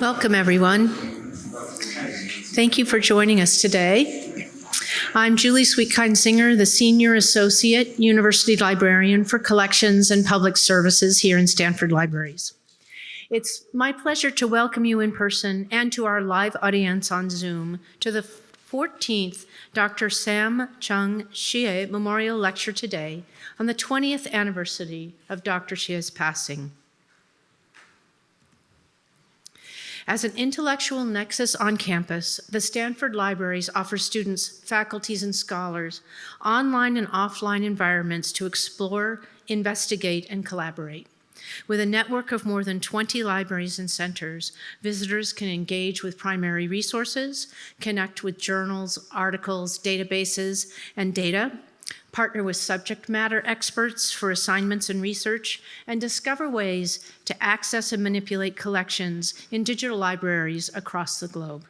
Welcome, everyone. Thank you for joining us today. I'm Julie Sweetkind-Singer, the Senior Associate University Librarian for Collections and Public Services here in Stanford Libraries. It's my pleasure to welcome you in person and to our live audience on Zoom to the 14th Dr. Sam-Chung Hsieh Memorial Lecture today on the 20th anniversary of Dr. Hsieh's passing. As an intellectual nexus on campus, the Stanford Libraries offer students, faculties, and scholars online and offline environments to explore, investigate, and collaborate. With a network of more than 20 libraries and centers, visitors can engage with primary resources, connect with journals, articles, databases, and data, partner with subject matter experts for assignments and research, and discover ways to access and manipulate collections in digital libraries across the globe.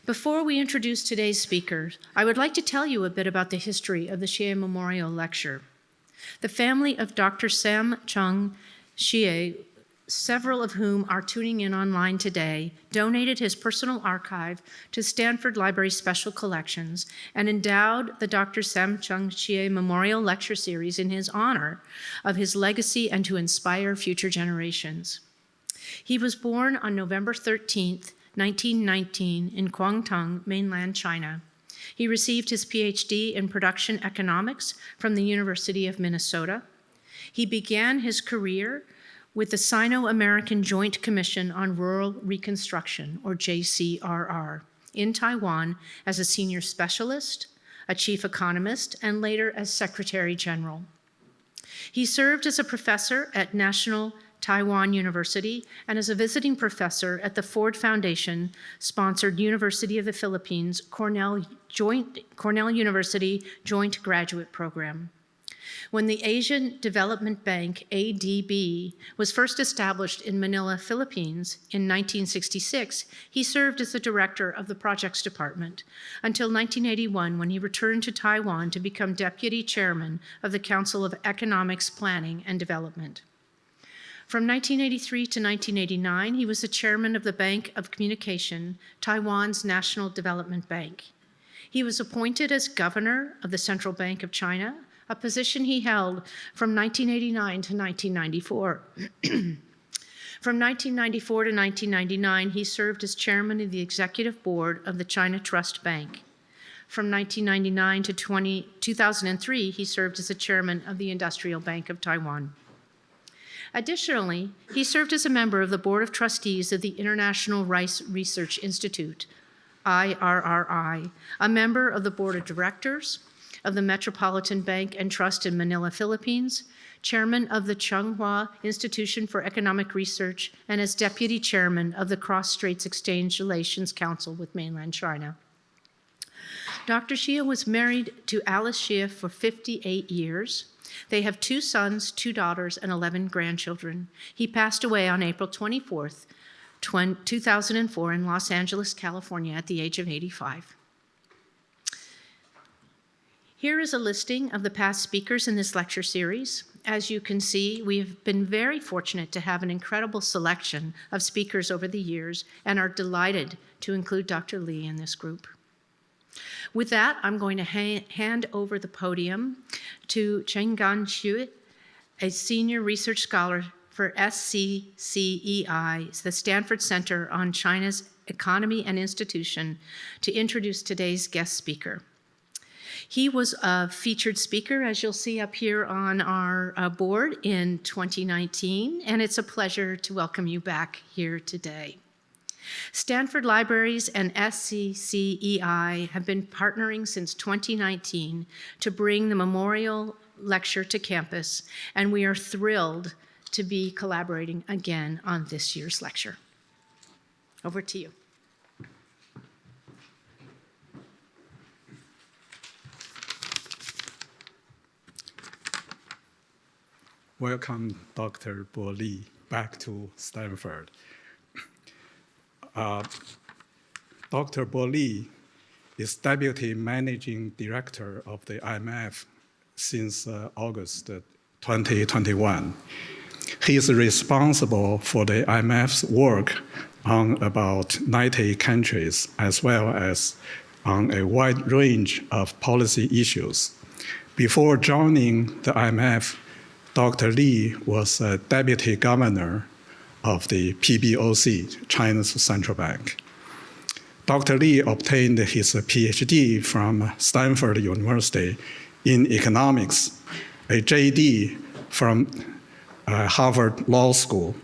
Before we introduce today's speakers, I would like to tell you a bit about the history of the Hsieh Memorial Lecture. The family of Dr. Sam-Chung Hsieh, several of whom are tuning in online today, donated his personal archive to Stanford Library Special Collections and endowed the Dr. Sam-Chung Hsieh Memorial Lecture Series in his honor of his legacy and to inspire future generations. He was born on November 13th, 1919 in Guangdong, mainland China. He received his PhD in production economics from the University of Minnesota. He began his career with the Sino-American Joint Commission on Rural Reconstruction, or JCRR, in Taiwan as a senior specialist, a chief economist, and later as Secretary General. He served as a professor at National Taiwan University and as a visiting professor at the Ford Foundation-sponsored University of the Philippines Cornell University Joint Graduate Program. When the Asian Development Bank, ADB, was first established in Manila, Philippines in 1966, he served as the director of the projects department until 1981 when he returned to Taiwan to become deputy chairman of the Council of Economics Planning and Development. From 1983 to 1989, he was the chairman of the Bank of Communication, Taiwan's National Development Bank. He was appointed as governor of the Central Bank of China, a position he held from 1989 to 1994. From 1994 to 1999, he served as chairman of the executive board of the China Trust Bank. From 1999 to 2003, he served as the chairman of the Industrial Bank of Taiwan. Additionally, he served as a member of the Board of Trustees of the International Rice Research Institute, IRRI, a member of the Board of Directors of the Metropolitan Bank and Trust in Manila, Philippines, chairman of the Tsinghua Institution for Economic Research, and as deputy chairman of the Cross-Straits Exchange Relations Council with mainland China. Dr. Hsieh was married to Alice Hsieh for 58 years. They have 2 sons, 2 daughters, and 11 grandchildren. He passed away on April 24th, 2004 in Los Angeles, California at the age of 85. Here is a listing of the past speakers in this lecture series. As you can see, we've been very fortunate to have an incredible selection of speakers over the years and are delighted to include Dr. Lee in this group. With that, I'm going to hand over the podium to Chenggang Xu, a senior research scholar for SCCEI, the Stanford Center on China's Economy and Institution, to introduce today's guest speaker. He was a featured speaker, as you'll see up here on our board, in 2019, and it's a pleasure to welcome you back here today. Stanford Libraries and SCCEI have been partnering since 2019 to bring the Memorial Lecture to campus, and we are thrilled to be collaborating again on this year's lecture. Over to you. Welcome, Dr. Bo Li, back to Stanford. Dr. Bo Li is Deputy Managing Director of the IMF since August 2021. He is responsible for the IMF's work on about 90 countries, as well as on a wide range of policy issues. Before joining the IMF, Dr. Li was a deputy governor of the PBOC, China's central bank. Dr. Li obtained his PhD from Stanford University in economics, a JD from Harvard Law School,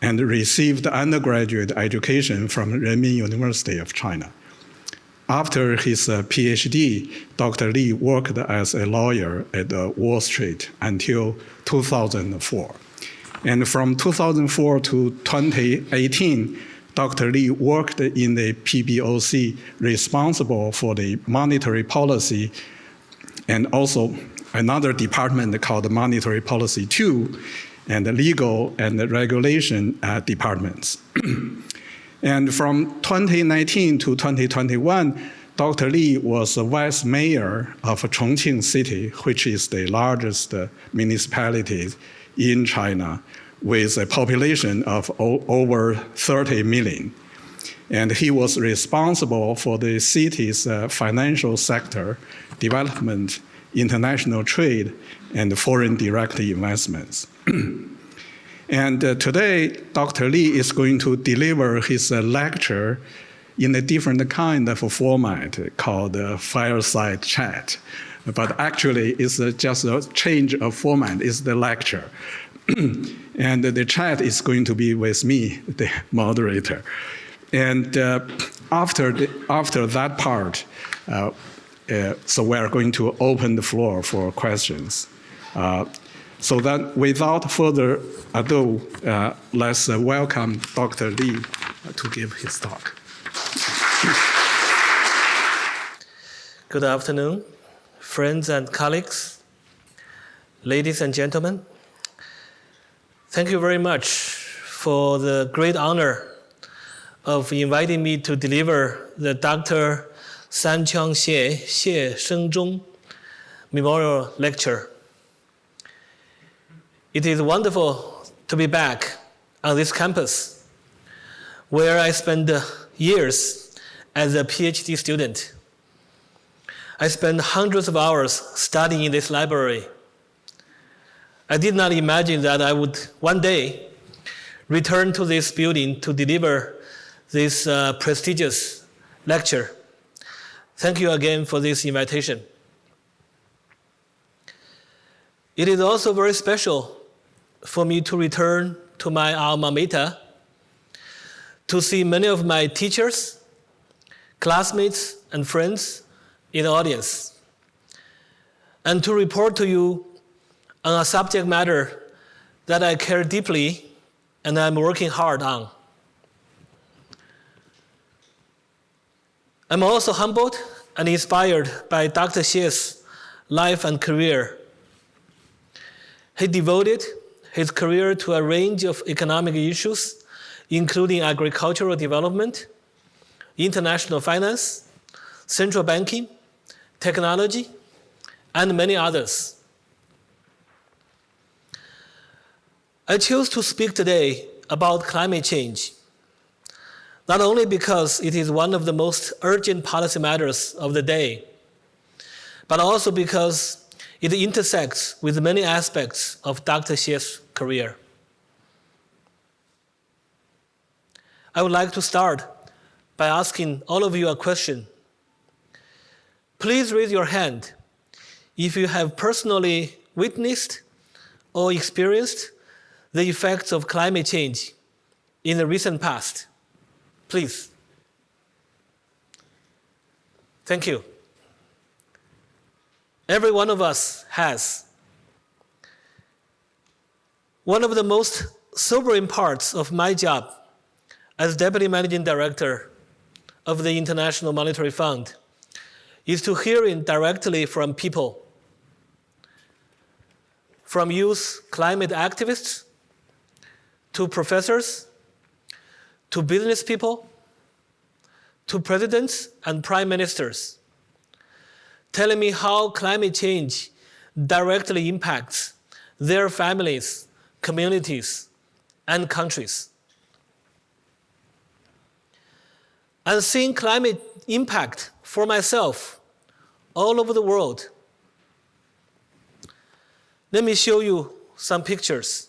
and received undergraduate education from Renmin University of China. After his PhD, Dr. Li worked as a lawyer at Wall Street until 2004. And from 2004 to 2018, Dr. Li worked in the PBOC, responsible for the monetary policy, and also another department called Monetary Policy 2, and the legal and the regulation departments. And from 2019 to 2021, Dr. Li was the vice mayor of Chongqing City, which is the largest municipality in China, with a population of over 30 million. And he was responsible for the city's financial sector, development, international trade, and foreign direct investments. And today, Dr. Li is going to deliver his lecture in a different kind of format called fireside chat. But actually, it's just a change of format, it's the lecture. And the chat is going to be with me, the moderator. And after that part, so we're going to open the floor for questions. So that without further ado, let's welcome Dr. Li to give his talk. Good afternoon, friends and colleagues, ladies and gentlemen. Thank you very much for the great honor of inviting me to deliver the Dr. Sam-Chung Hsieh Memorial Lecture. It is wonderful to be back on this campus where I spent years as a PhD student. I spent hundreds of hours studying in this library. I did not imagine that I would one day return to this building to deliver this prestigious lecture. Thank you again for this invitation. It is also very special for me to return to my alma mater, to see many of my teachers, classmates, and friends in the audience, and to report to you on a subject matter that I care deeply and I'm working hard on. I'm also humbled and inspired by Dr. Hsieh's life and career. He devoted his career to a range of economic issues, including agricultural development, international finance, central banking, technology, and many others. I chose to speak today about climate change, not only because it is one of the most urgent policy matters of the day, but also because it intersects with many aspects of Dr. Hsieh's career. I would like to start by asking all of you a question. Please raise your hand if you have personally witnessed or experienced the effects of climate change in the recent past. Please. Thank you. Every one of us has. One of the most sobering parts of my job as Deputy Managing Director of the International Monetary Fund is to hear directly from people, from youth climate activists, to professors, to business people, to presidents and prime ministers, telling me how climate change directly impacts their families, communities, and countries. And seeing climate impact for myself all over the world, let me show you some pictures.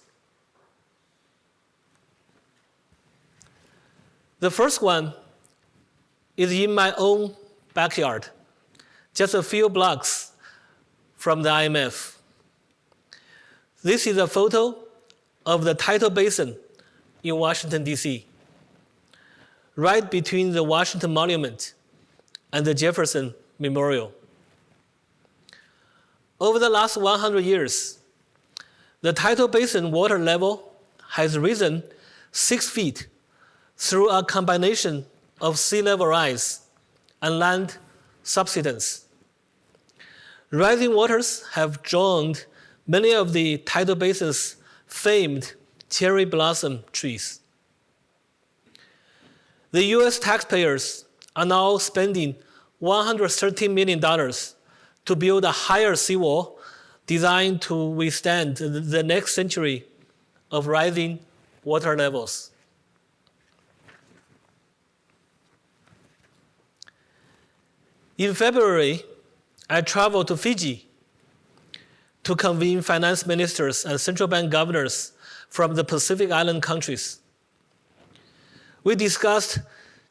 The first one is in my own backyard, just a few blocks from the IMF. This is a photo of the tidal basin in Washington, D.C., right between the Washington Monument and the Jefferson Memorial. Over the last 100 years, the tidal basin water level has risen 6 feet through a combination of sea level rise and land subsidence. Rising waters have drowned many of the tidal basin's famed cherry blossom trees. The US taxpayers are now spending $113 million to build a higher seawall designed to withstand the next century of rising water levels. In February, I traveled to Fiji to convene finance ministers and central bank governors from the Pacific Island countries. We discussed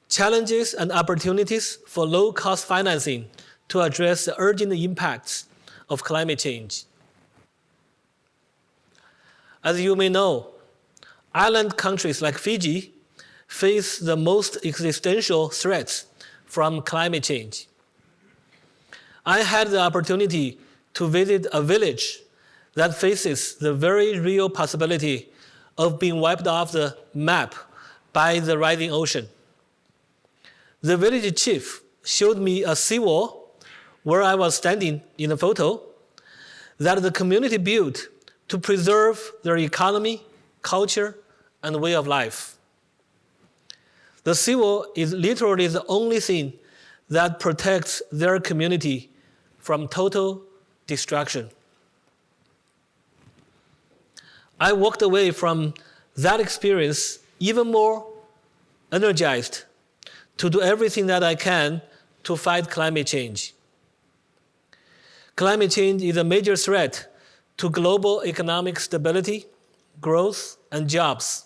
challenges and opportunities for low-cost financing to address the urgent impacts of climate change. As you may know, island countries like Fiji face the most existential threats from climate change. I had the opportunity to visit a village that faces the very real possibility of being wiped off the map by the rising ocean. The village chief showed me a seawall where I was standing in the photo that the community built to preserve their economy, culture, and way of life. The seawall is literally the only thing that protects their community from total destruction. I walked away from that experience even more energized to do everything that I can to fight climate change. Climate change is a major threat to global economic stability, growth, and jobs,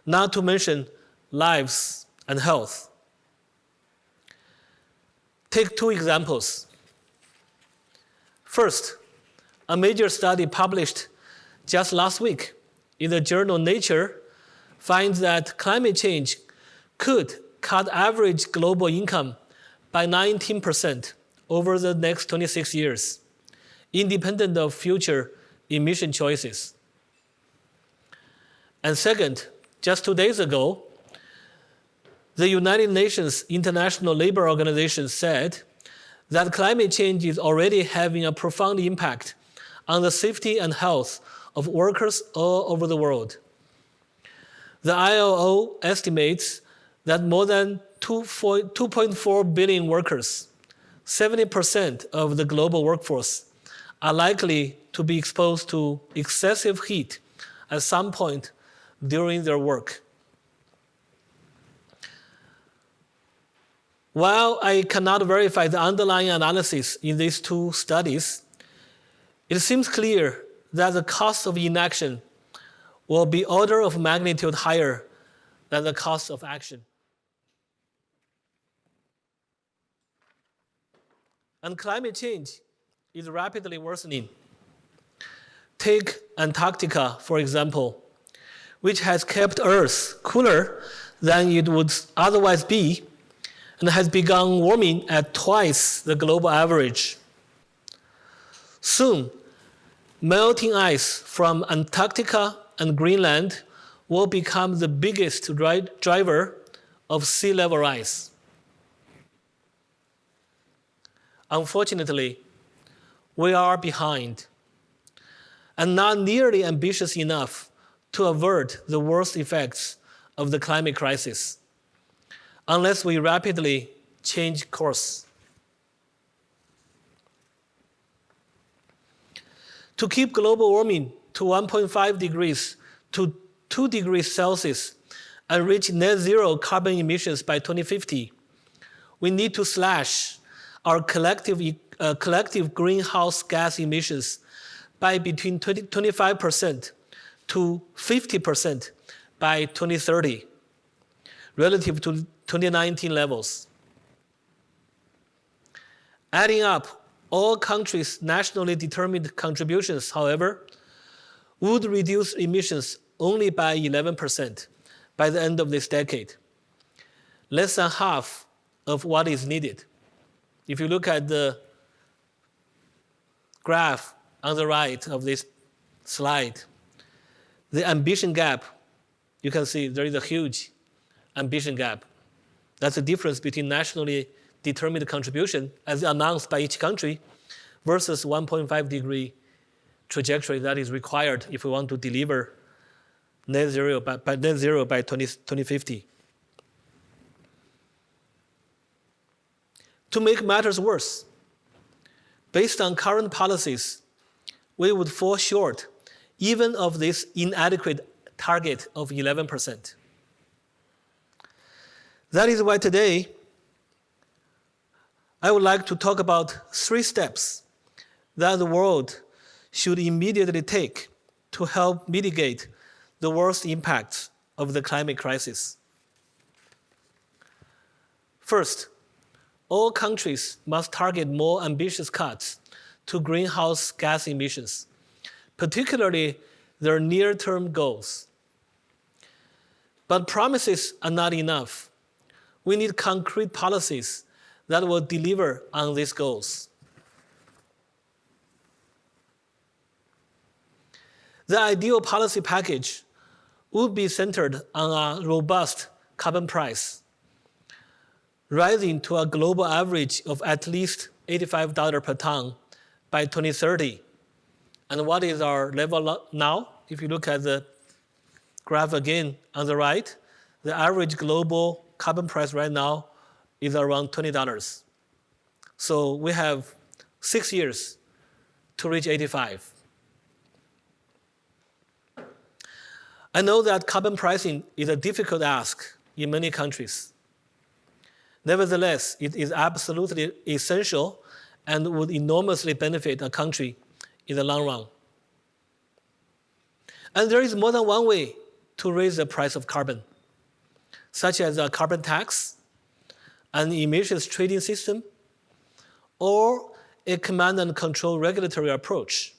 not to mention lives and health. Take 2 examples. First, a major study published just last week in the journal Nature finds that climate change could cut average global income by 19% over the next 26 years, independent of future emission choices. And second, just 2 days ago, the United Nations International Labour Organization said that climate change is already having a profound impact on the safety and health of workers all over the world. The ILO estimates that more than 2.4 billion workers, 70% of the global workforce, are likely to be exposed to excessive heat at some point during their work. While I cannot verify the underlying analysis in these 2 studies, it seems clear that the cost of inaction will be order of magnitude higher than the cost of action. And climate change is rapidly worsening. Take Antarctica, for example, which has kept Earth cooler than it would otherwise be and has begun warming at twice the global average. Soon, melting ice from Antarctica and Greenland will become the biggest driver of sea level rise. Unfortunately, we are behind and not nearly ambitious enough to avert the worst effects of the climate crisis, unless we rapidly change course. To keep global warming to 1.5 degrees to 2 degrees Celsius and reach net zero carbon emissions by 2050, we need to slash our collective greenhouse gas emissions by between 25% to 50% by 2030, relative to 2019 levels. Adding up all countries' nationally determined contributions, however, would reduce emissions only by 11% by the end of this decade, less than half of what is needed. If you look at the graph on the right of this slide, the ambition gap, you can see there is a huge ambition gap. That's the difference between nationally determined contribution as announced by each country versus 1.5 degree trajectory that is required if we want to deliver net zero by 2050. To make matters worse, based on current policies, we would fall short even of this inadequate target of 11%. That is why today I would like to talk about 3 steps that the world should immediately take to help mitigate the worst impacts of the climate crisis. First, all countries must target more ambitious cuts to greenhouse gas emissions, particularly their near-term goals. But promises are not enough. We need concrete policies that will deliver on these goals. The ideal policy package would be centered on a robust carbon price, rising to a global average of at least $85 per ton by 2030. And what is our level now? If you look at the graph again on the right, the average global carbon price right now is around $20. So we have 6 years to reach 85. I know that carbon pricing is a difficult ask in many countries. Nevertheless, it is absolutely essential and would enormously benefit a country in the long run. And there is more than one way to raise the price of carbon, such as a carbon tax, an emissions trading system, or a command and control regulatory approach.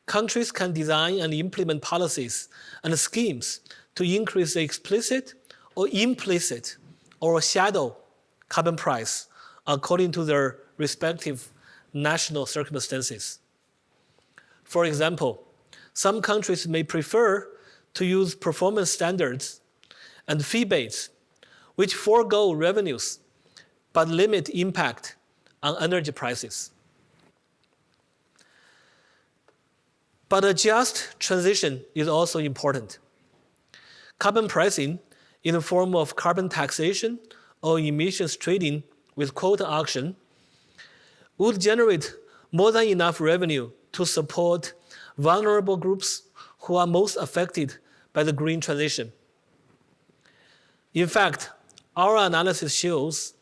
Countries can design and implement policies and schemes to increase the explicit or implicit or shadow carbon price according to their respective national circumstances. For example, some countries may prefer to use performance standards and fee-based, which forego revenues but limit impact on energy prices. But a just transition is also important. Carbon pricing in the form of carbon taxation or emissions trading with quota auction would generate more than enough revenue to support vulnerable groups who are most affected by the green transition. In fact, our analysis shows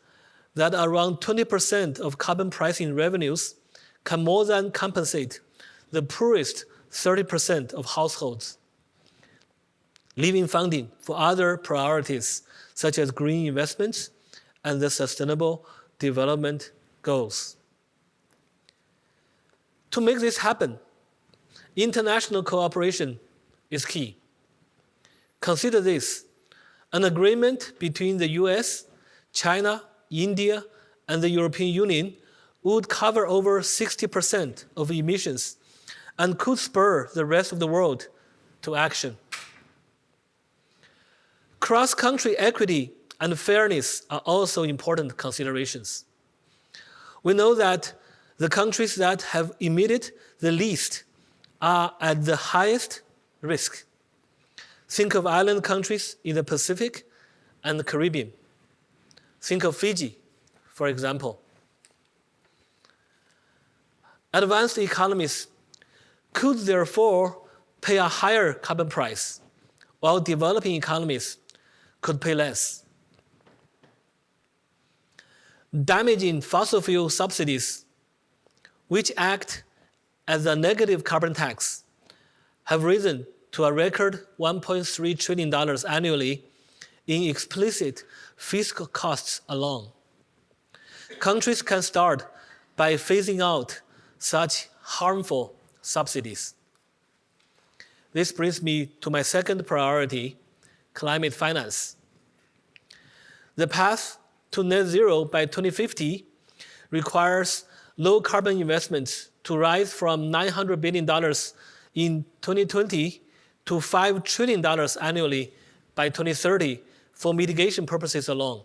that around 20% of carbon pricing revenues can more than compensate the poorest 30% of households, leaving funding for other priorities such as green investments and the sustainable development goals. To make this happen, international cooperation is key. Consider this: an agreement between the US, China, India, and the European Union would cover over 60% of emissions and could spur the rest of the world to action. Cross-country equity and fairness are also important considerations. We know that the countries that have emitted the least are at the highest risk. Think of island countries in the Pacific and the Caribbean. Think of Fiji, for example. Advanced economies could therefore pay a higher carbon price, while developing economies could pay less. Damaging fossil fuel subsidies, which act as a negative carbon tax, have risen to a record $1.3 trillion annually in explicit fiscal costs alone. Countries can start by phasing out such harmful subsidies. This brings me to my second priority, climate finance. The path to net zero by 2050 requires low carbon investments to rise from $900 billion in 2020 to $5 trillion annually by 2030 for mitigation purposes alone.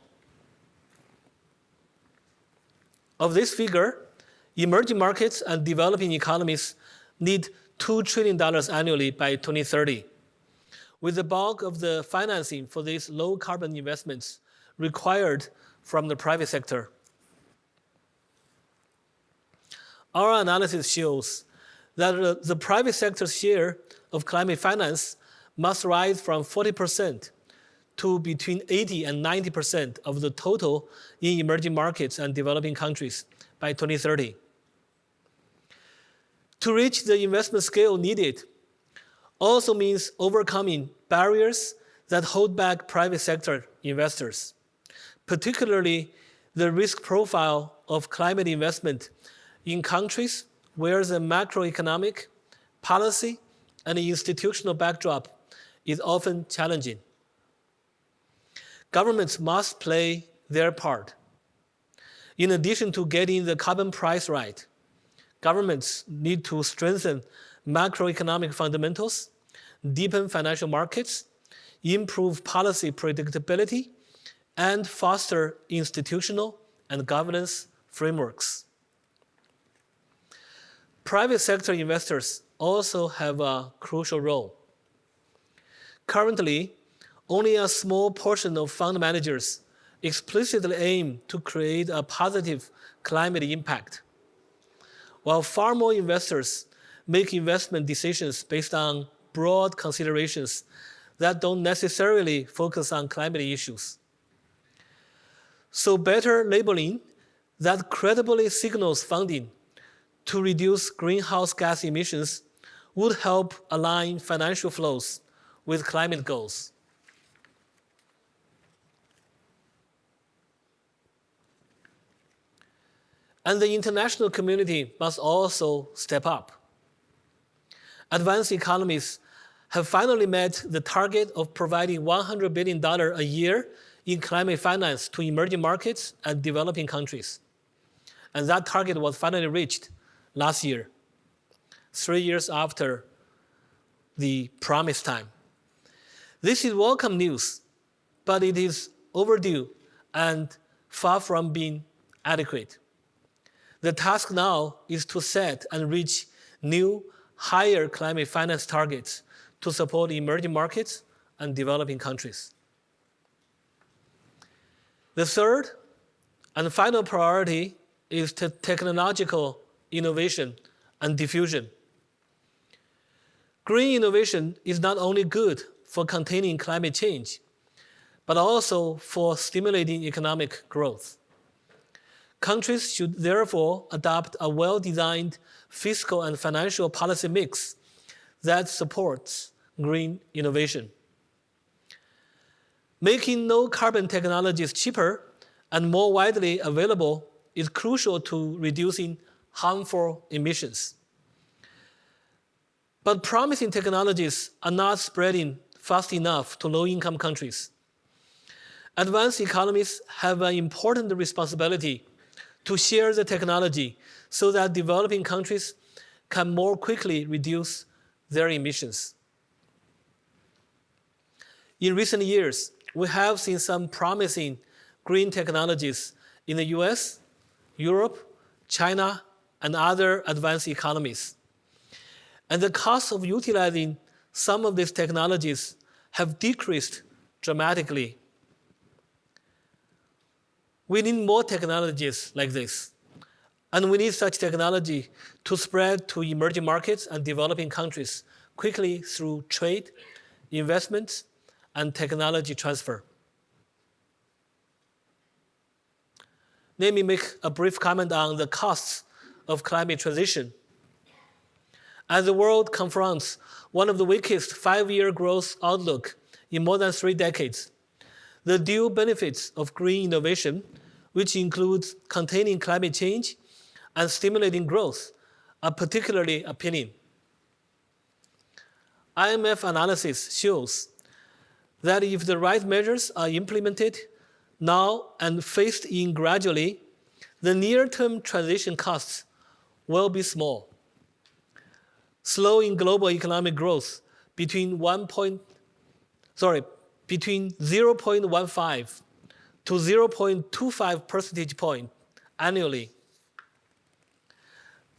Of this figure, emerging markets and developing economies need $2 trillion annually by 2030, with the bulk of the financing for these low carbon investments required from the private sector. Our analysis shows that the private sector's share of climate finance must rise from 40% to between 80 and 90% of the total in emerging markets and developing countries by 2030. To reach the investment scale needed also means overcoming barriers that hold back private sector investors, particularly the risk profile of climate investment in countries where the macroeconomic, policy, and institutional backdrop is often challenging. Governments must play their part. In addition to getting the carbon price right, governments need to strengthen macroeconomic fundamentals, deepen financial markets, improve policy predictability, and foster institutional and governance frameworks. Private sector investors also have a crucial role. Currently, only a small portion of fund managers explicitly aim to create a positive climate impact, while far more investors make investment decisions based on broad considerations that don't necessarily focus on climate issues. So better labeling that credibly signals funding to reduce greenhouse gas emissions would help align financial flows with climate goals. And the international community must also step up. Advanced economies have finally met the target of providing $100 billion a year in climate finance to emerging markets and developing countries. And that target was finally reached last year, 3 years after the promised time. This is welcome news, but it is overdue and far from being adequate. The task now is to set and reach new, higher climate finance targets to support emerging markets and developing countries. The third and final priority is technological innovation and diffusion. Green innovation is not only good for containing climate change, but also for stimulating economic growth. Countries should therefore adopt a well-designed fiscal and financial policy mix that supports green innovation. Making no-carbon technologies cheaper and more widely available is crucial to reducing harmful emissions. But promising technologies are not spreading fast enough to low-income countries. Advanced economies have an important responsibility to share the technology so that developing countries can more quickly reduce their emissions. In recent years, we have seen some promising green technologies in the US, Europe, China, and other advanced economies. And the cost of utilizing some of these technologies have decreased dramatically. We need more technologies like this. And we need such technology to spread to emerging markets and developing countries quickly through trade, investments, and technology transfer. Let me make a brief comment on the costs of climate transition. As the world confronts one of the weakest 5-year growth outlook in more than 3 decades, the dual benefits of green innovation, which includes containing climate change and stimulating growth, are particularly appealing. IMF analysis shows that if the right measures are implemented now and phased in gradually, the near-term transition costs will be small. Slowing global economic growth between 0.15 to 0.25 percentage point annually.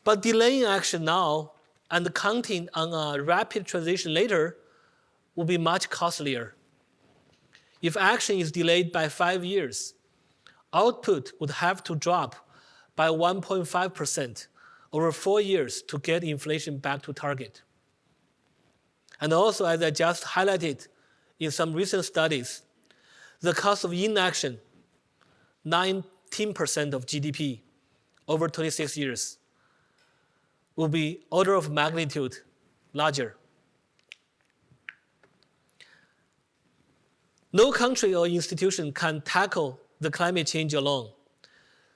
But delaying action now and counting on a rapid transition later will be much costlier. If action is delayed by 5 years, output would have to drop by 1.5% over 4 years to get inflation back to target. And also, as I just highlighted in some recent studies, the cost of inaction, 19% of GDP over 26 years, will be order of magnitude larger. No country or institution can tackle the climate change alone.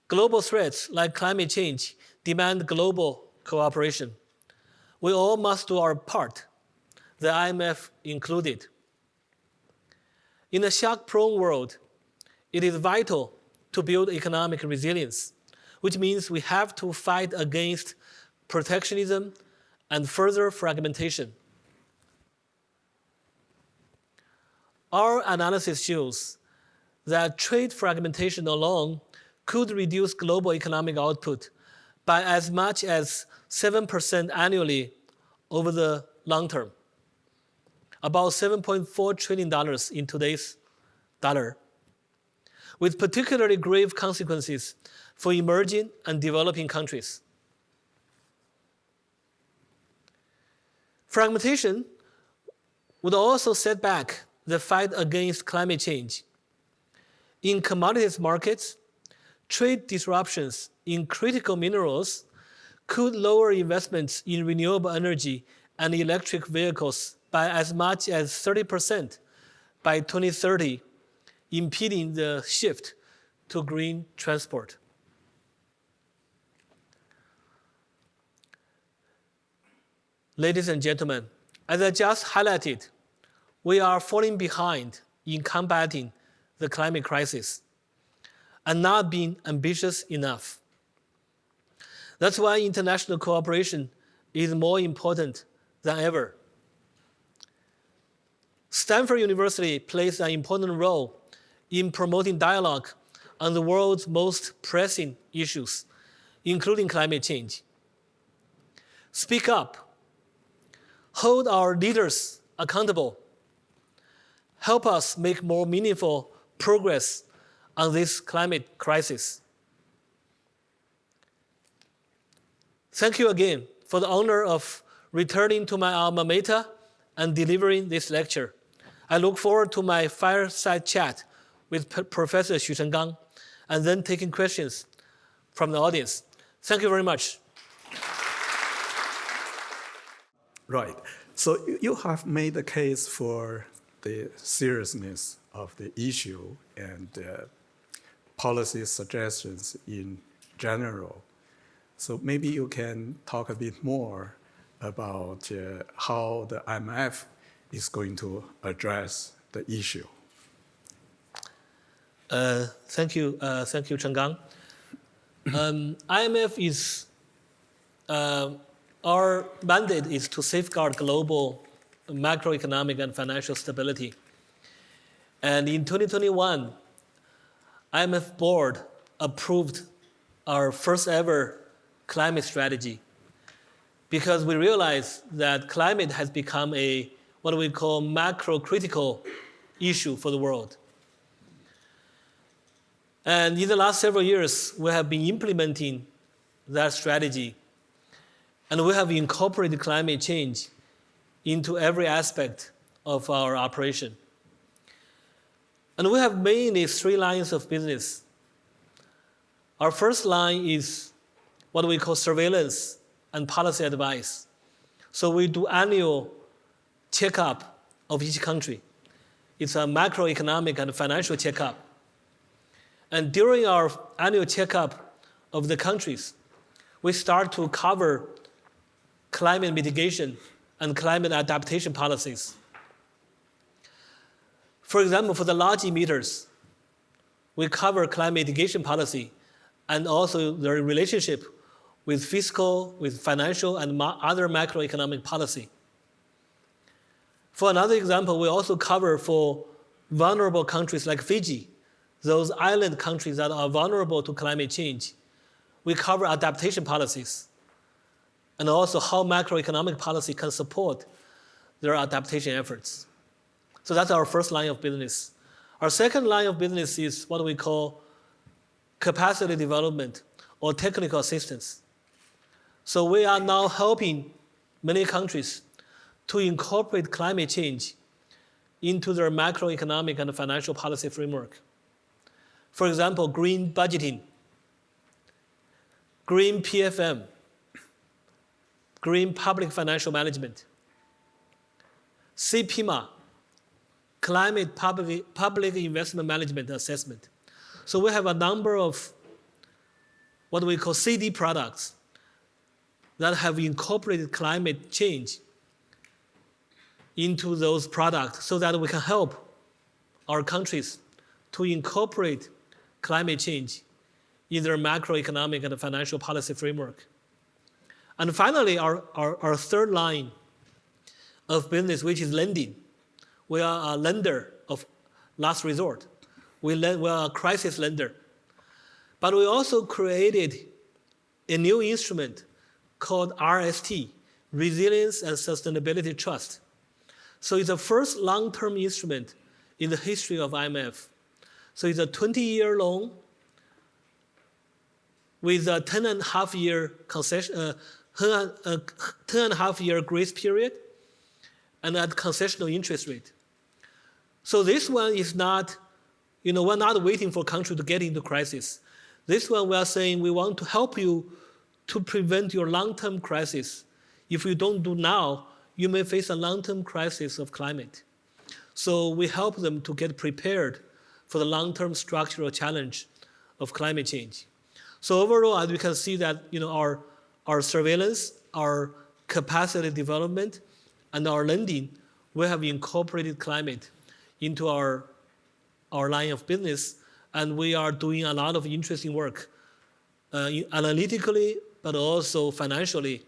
Global threats like climate change demand global cooperation. We all must do our part, the IMF included. In a shock-prone world, it is vital to build economic resilience, which means we have to fight against protectionism and further fragmentation. Our analysis shows that trade fragmentation alone could reduce global economic output by as much as 7% annually over the long term, about $7.4 trillion in today's dollar, with particularly grave consequences for emerging and developing countries. Fragmentation would also set back the fight against climate change. In commodities markets, trade disruptions in critical minerals could lower investments in renewable energy and electric vehicles by as much as 30% by 2030, impeding the shift to green transport. Ladies and gentlemen, as I just highlighted, we are falling behind in combating the climate crisis and not being ambitious enough. That's why international cooperation is more important than ever. Stanford University plays an important role in promoting dialogue on the world's most pressing issues, including climate change. Speak up. Hold our leaders accountable. Help us make more meaningful progress on this climate crisis. Thank you again for the honor of returning to my alma mater and delivering this lecture. I look forward to my fireside chat with Professor Xu Chenggang and then taking questions from the audience. Thank you very much. Right. So you have made the case for the seriousness of the issue and policy suggestions in general. So maybe you can talk a bit more about how the IMF is going to address the issue. Thank you, Chenggang. IMF is, our mandate is to safeguard global macroeconomic and financial stability. And in 2021, IMF board approved our first ever climate strategy because we realized that climate has become a what we call macro-critical issue for the world. And in the last several years, we have been implementing that strategy. And we have incorporated climate change into every aspect of our operation. And we have mainly 3 lines of business. Our first line is what we call surveillance and policy advice. So we do annual checkup of each country. It's a macroeconomic and financial checkup. And during our annual checkup of the countries, we start to cover climate mitigation and climate adaptation policies. For example, for the large emitters, we cover climate mitigation policy and also their relationship with fiscal, with financial, and other macroeconomic policy. For another example, we also cover for vulnerable countries like Fiji, those island countries that are vulnerable to climate change. We cover adaptation policies and also how macroeconomic policy can support their adaptation efforts. So that's our first line of business. Our second line of business is what we call capacity development or technical assistance. So we are now helping many countries to incorporate climate change into their macroeconomic and financial policy framework. For example, green budgeting, green PFM, green public financial management, CPMA, climate public investment management assessment. So we have a number of what we call CD products that have incorporated climate change into those products so that we can help our countries to incorporate climate change in their macroeconomic and financial policy framework. And finally, our third line of business, which is lending. We are a lender of last resort. We are a crisis lender. But we also created a new instrument called RST, Resilience and Sustainability Trust. So it's the first long-term instrument in the history of IMF. So it's a 20-year loan with a 10.5-year grace period and at concessional interest rate. So this one is not, we're not waiting for country to get into crisis. This one we are saying we want to help you to prevent your long-term crisis. If you don't do now, you may face a long-term crisis of climate. So we help them to get prepared for the long-term structural challenge of climate change. So overall, as we can see that our surveillance, our capacity development, and our lending, we have incorporated climate into our line of business, and we are doing a lot of interesting work analytically, but also financially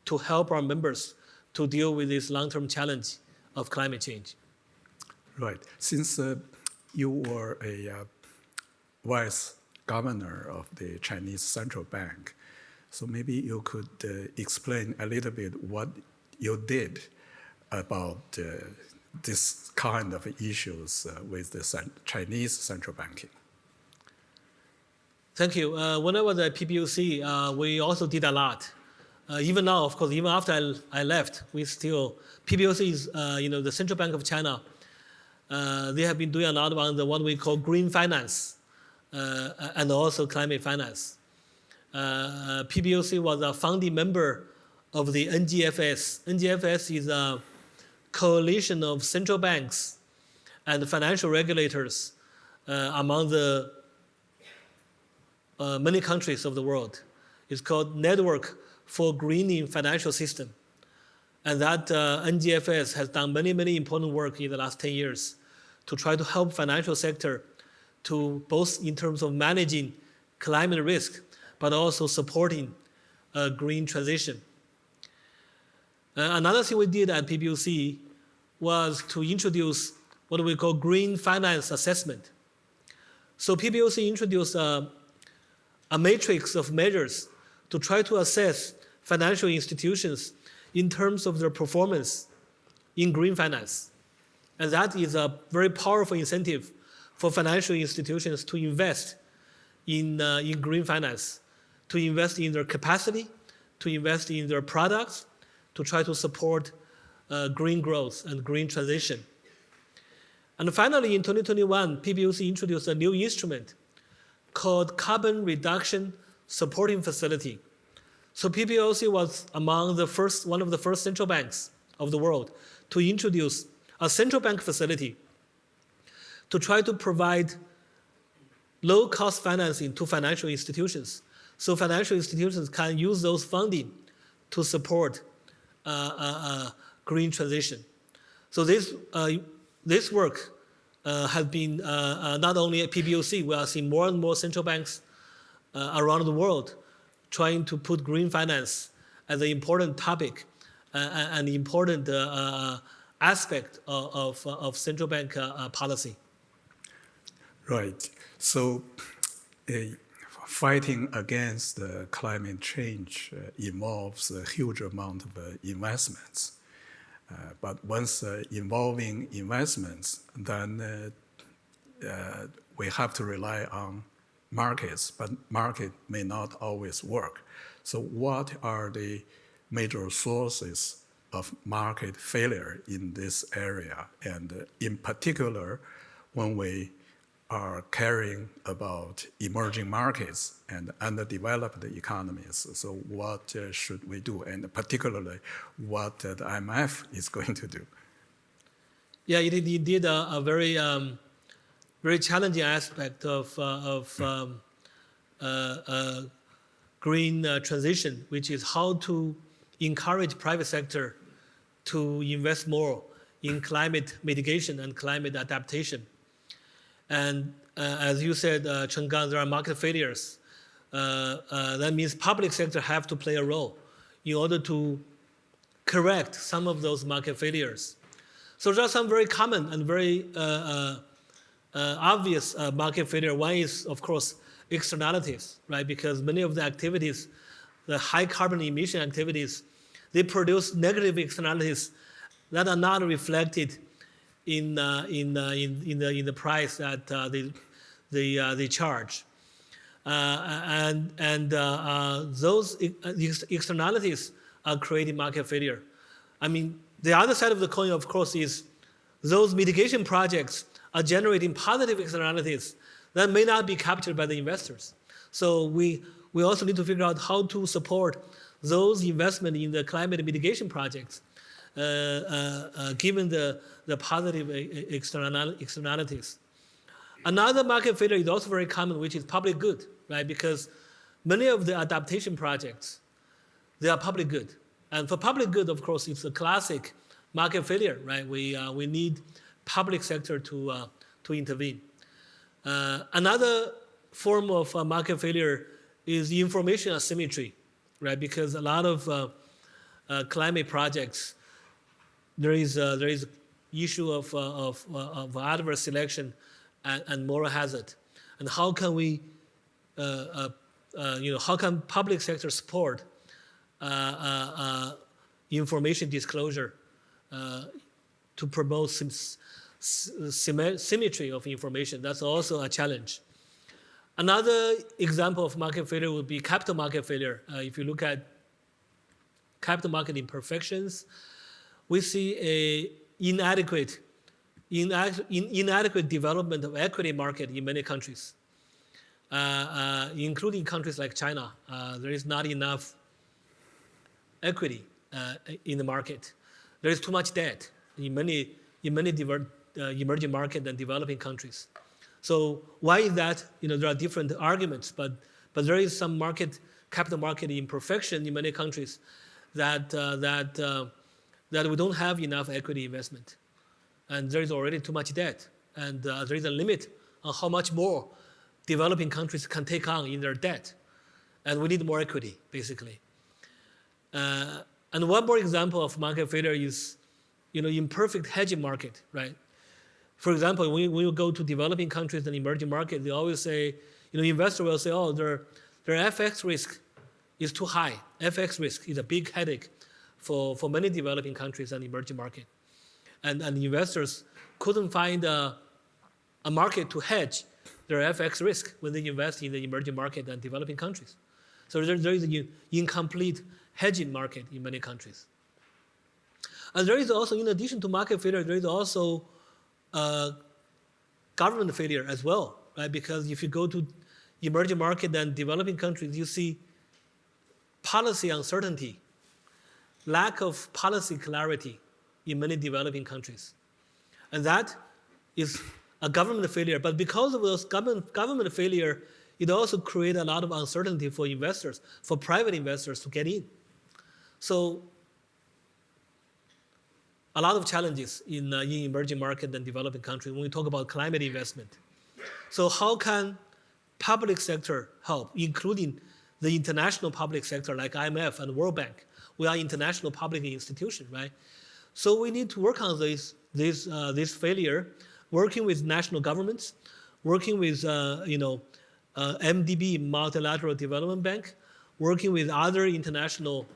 to help our members to deal with this long-term challenge of climate change. Right. Since you were a vice governor of the Chinese Central Bank, so maybe you could explain a little bit what you did about this kind of issues with the Chinese central banking. Thank you. When I was at PBOC, we also did a lot. Even now, of course, even after I left, we still, PBOC is, the Central Bank of China. They have been doing a lot on the what we call green finance and also climate finance. PBOC was a founding member of the NGFS. NGFS is a coalition of central banks and financial regulators among the many countries of the world. It's called Network for Greening Financial System. And that NGFS has done many, many important work in the last 10 years to try to help financial sector to both in terms of managing climate risk, but also supporting a green transition. Another thing we did at PBOC was to introduce what we call green finance assessment. So PBOC introduced a matrix of measures to try to assess financial institutions in terms of their performance in green finance. And that is a very powerful incentive for financial institutions to invest in green finance to invest in their capacity, to invest in their products, to try to support green growth and green transition. And finally, in 2021, PBOC introduced a new instrument called Carbon Reduction Supporting Facility. So PBOC was one of the first central banks of the world to introduce a central bank facility to try to provide low-cost financing to financial institutions. So financial institutions can use those funding to support green transition. So this work has been not only at PBOC, we are seeing more and more central banks around the world trying to put green finance as an important topic and important aspect of central bank policy. Right. So fighting against climate change involves a huge amount of investments. But once involving investments, then we have to rely on markets, but market may not always work. So what are the major sources of market failure in this area? And in particular, when we are caring about emerging markets and underdeveloped economies. So what should we do? And particularly what the IMF is going to do. Yeah, it is indeed a very, very challenging aspect of green transition, which is how to encourage private sector to invest more in climate mitigation and climate adaptation. And as you said, Chenggang, there are market failures. That means public sector have to play a role in order to correct some of those market failures. So there are some very common and very obvious market failure. One is, of course, externalities, right? Because many of the activities, the high carbon emission activities, they produce negative externalities that are not reflected in the price that they charge, those externalities are creating market failure. I mean, the other side of the coin, of course, is those mitigation projects are generating positive externalities that may not be captured by the investors. So we also need to figure out how to support those investment in the climate mitigation projects, given the positive externalities. Another market failure is also very common, which is public good, right? Because many of the adaptation projects, they are public good. And for public good, of course, it's a classic market failure, right? We need public sector to intervene. Another form of market failure is information asymmetry, right? Because a lot of climate projects, there is issue of adverse selection and moral hazard, and how can we, how can public sector support information disclosure to promote symmetry of information? That's also a challenge. Another example of market failure would be capital market failure. If you look at capital market imperfections, we see a inadequate development of equity market in many countries, including countries like China. There is not enough equity in the market. There is too much debt in many emerging market and developing countries. So why is that? There are different arguments, but there is some capital market imperfection in many countries that we don't have enough equity investment, and there is already too much debt, and there is a limit on how much more developing countries can take on in their debt, and we need more equity, basically. And one more example of market failure is, imperfect hedging market, right? For example, when you go to developing countries and emerging markets, they always say, investor will say, oh, their FX risk is too high. FX risk is a big headache for many developing countries and emerging markets. And investors couldn't find a market to hedge their FX risk when they invest in the emerging market and developing countries. So there is an incomplete hedging market in many countries. And there is also, in addition to market failure, there is also government failure as well, right? Because if you go to emerging market and developing countries, you see policy uncertainty, lack of policy clarity in many developing countries. And that is a government failure. But because of those government failure, it also creates a lot of uncertainty for investors, for private investors to get in. So a lot of challenges in emerging market and developing countries when we talk about climate investment. So how can public sector help, including the international public sector like IMF and World Bank? We are international public institution, right? So we need to work on this failure, working with national governments, working with MDB, Multilateral Development Bank, working with other international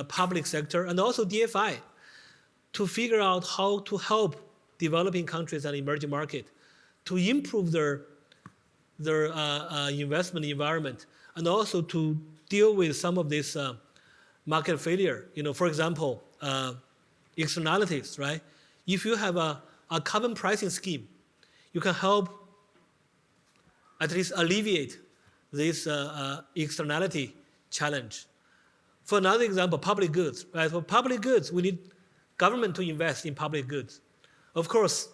public sector, and also DFI, to figure out how to help developing countries and emerging market to improve their investment environment, and also to deal with some of this market failure. For example, externalities, right? If you have a carbon pricing scheme, you can help at least alleviate this externality challenge. For another example, public goods, right? For public goods, we need government to invest in public goods. Of course,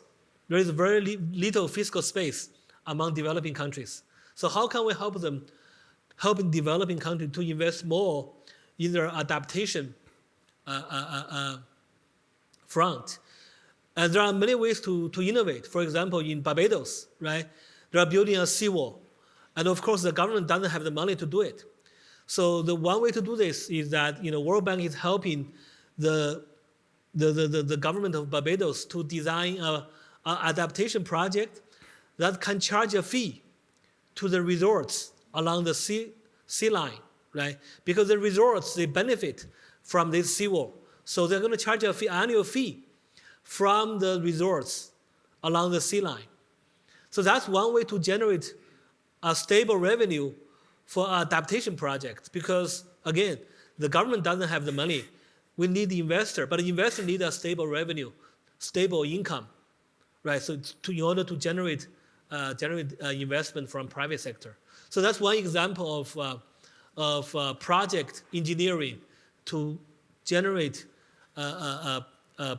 there is very little fiscal space among developing countries. So how can we help them, helping developing countries to invest more in their adaptation front? And there are many ways to innovate. For example, in Barbados, right, they are building a seawall. And of course, the government doesn't have the money to do it. So the one way to do this is that World Bank is helping the government of Barbados to design an adaptation project that can charge a fee to the resorts along the sea line, right? Because the resorts, they benefit from this seawall. So they're going to charge an annual fee from the resorts along the sea line. So that's one way to generate a stable revenue for adaptation projects, because again, the government doesn't have the money. We need the investor, but the investor needs a stable revenue, stable income, right? So in order to generate investment from private sector. So that's one example of project engineering to generate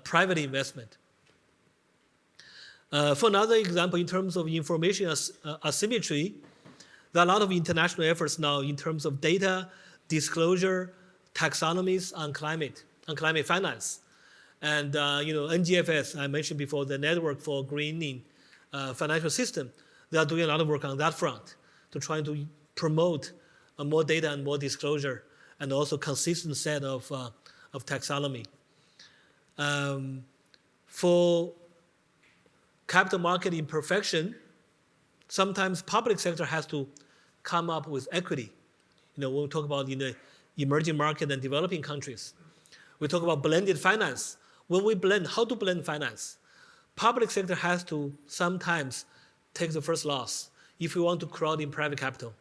private investment. For another example, in terms of information asymmetry, there are a lot of international efforts now in terms of data, disclosure, taxonomies on climate finance. And NGFS, I mentioned before, the Network for Greening Financial System, they are doing a lot of work on that front to try to promote more data and more disclosure, and also consistent set of taxonomy. For capital market imperfection, sometimes public sector has to come up with equity. When we talk about in the emerging market and developing countries, we talk about blended finance. When we blend, how to blend finance? Public sector has to sometimes take the first loss if we want to crowd in private capital.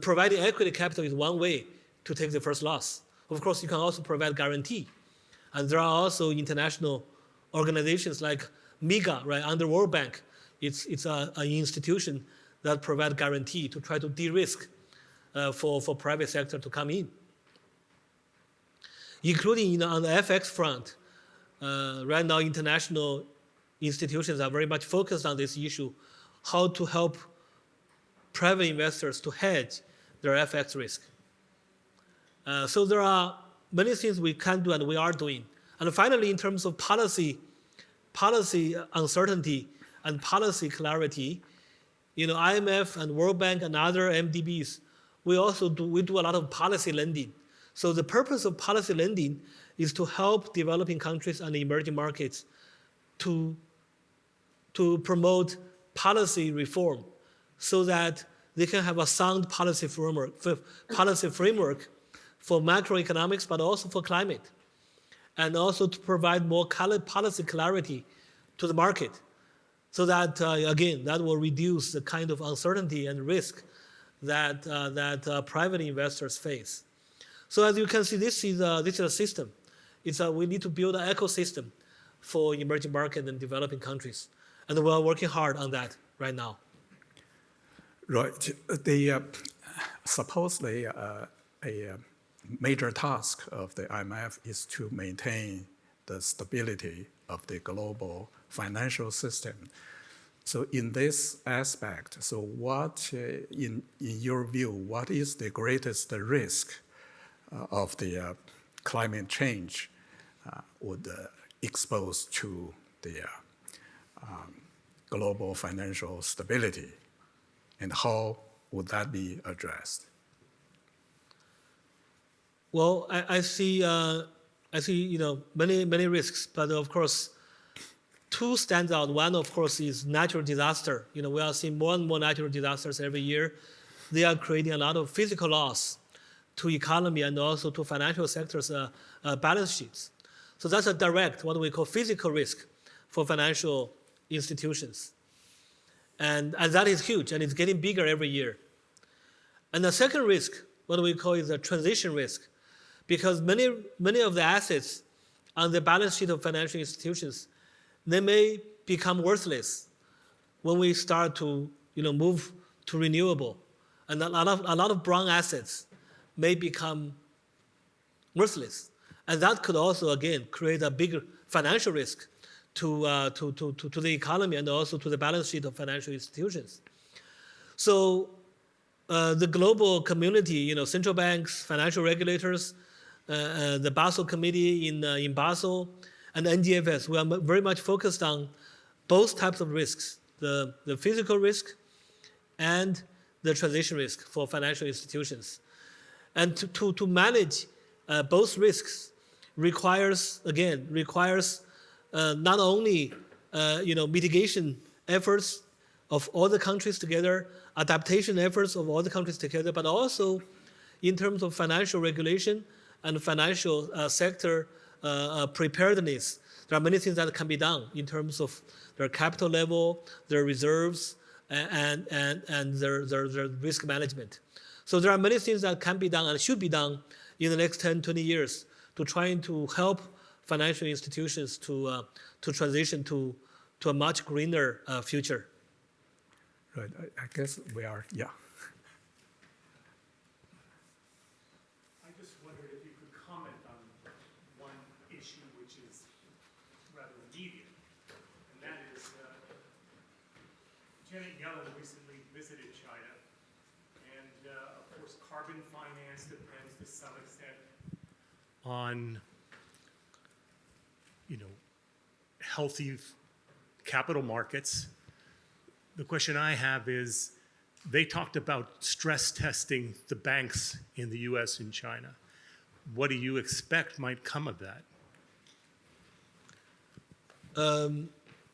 Providing equity capital is one way to take the first loss. Of course, you can also provide guarantee. And there are also international organizations like MIGA, right, under World Bank. It's an institution that provides guarantee to try to de-risk for private sector to come in. Including on the FX front, right now international institutions are very much focused on this issue, how to help private investors to hedge their FX risk. So there are many things we can do and we are doing. And finally, in terms of policy uncertainty and policy clarity, IMF and World Bank and other MDBs, we do a lot of policy lending. So the purpose of policy lending is to help developing countries and emerging markets to promote policy reform so that they can have a sound policy framework for macroeconomics, but also for climate, and also to provide more policy clarity to the market so that, again, that will reduce the kind of uncertainty and risk that private investors face. So as you can see, this is a system. We need to build an ecosystem for emerging market and developing countries, and we are working hard on that right now. Right. Supposedly, a major task of the IMF is to maintain the stability of the global financial system. So in this aspect, so what, in your view, what is the greatest risk of the climate change would expose to the global financial stability, and how would that be addressed? Well, I see many risks, but of course, two stands out. One, of course, is natural disaster. We are seeing more and more natural disasters every year. They are creating a lot of physical loss to economy and also to financial sectors' balance sheets. So that's a direct, what we call physical risk for financial institutions. And that is huge, and it's getting bigger every year. And the second risk, what we call is a transition risk, because many of the assets on the balance sheet of financial institutions, they may become worthless when we start to move to renewable, and a lot of brown assets may become worthless, and that could also again create a bigger financial risk to the economy and also to the balance sheet of financial institutions. So the global community, central banks, financial regulators, the Basel Committee in Basel, and NDFS, we are very much focused on both types of risks, the physical risk and the transition risk for financial institutions. And to manage both risks requires not only mitigation efforts of all the countries together, adaptation efforts of all the countries together, but also in terms of financial regulation and financial sector preparedness. There are many things that can be done in terms of their capital level, their reserves, and their risk management. So there are many things that can be done and should be done in the next 10, 20 years to trying to help financial institutions to transition to a much greener future. Right. I guess we are, yeah. I just wondered if you could comment on one issue which is rather immediate, and that is Janet Yellen recently visited China, and of course carbon finance depends to some extent on healthy capital markets. The question I have is, they talked about stress testing the banks in the US and China. What do you expect might come of that?